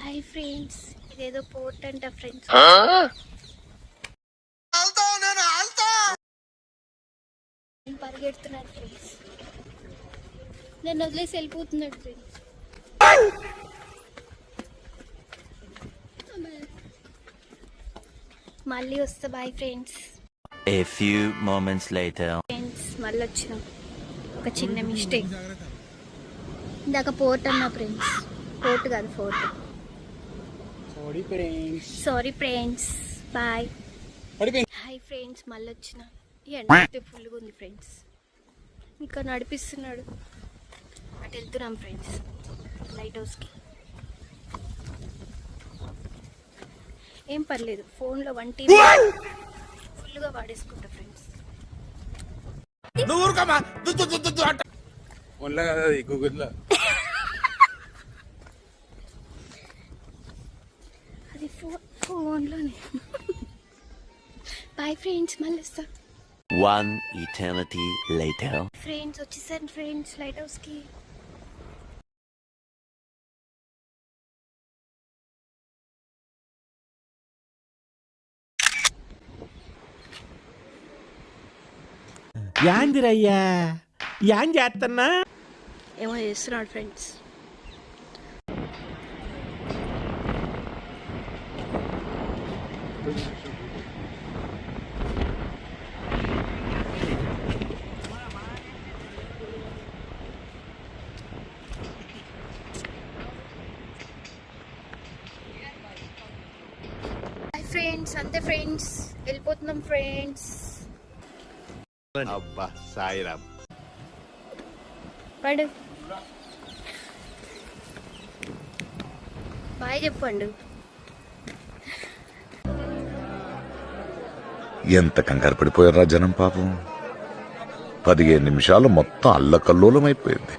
Hi friends, ఇదేదో port అంట friends. పరిగెడుతున్నాడు ఫ్రెండ్స్, నన్ను వదిలేసి వెళ్ళిపోతున్నాడు ఫ్రెండ్స్. మళ్ళీ వస్తా, bye friends. A few moments later. Friends మళ్ళీ వచ్చినాం. ఒక చిన్న మిస్టేక్. ఇందాక పోర్ట్ అన్నా ఫ్రెండ్స్, పోర్ట్ కాదు fort. Sorry friends, bye. Hi friends, మళ్ళీ వచ్చిన. ఎండ అయితే ఫుల్గా ఉంది ఫ్రెండ్స్. ఇంకా నడిపిస్తున్నాడు. అటు వెళ్తున్నాం ఫ్రెండ్స్, లైట్ హౌస్కి. ఏం పర్లేదు, ఫోన్లో 1 టీవీ ఫుల్గా వాడేసుకుంటా ఫ్రెండ్స్. అది ఫోన్లోనే. బాయ్ ఫ్రెండ్స్, మళ్ళీ వస్తా. One eternity later. ఫ్రెండ్స్ వచ్చేసాను ఫ్రెండ్స్, లైట్ హౌస్కి. యాందిరయ్యా, యాన్ చేస్తున్నా? ఏమో చేస్తున్నాడు ఫ్రెండ్స్. ఫ్రెండ్స్ అంతే ఫ్రెండ్స్, వెళ్ళిపోతున్నాం ఫ్రెండ్స్. అబ్బా సాయిరామ్. పడు, బాయ్ చెప్పండు. ఎంత కంగారు పడిపోయారా జనం పాపం. 15 నిమిషాలు మొత్తం అల్లకల్లోలం అయిపోయింది.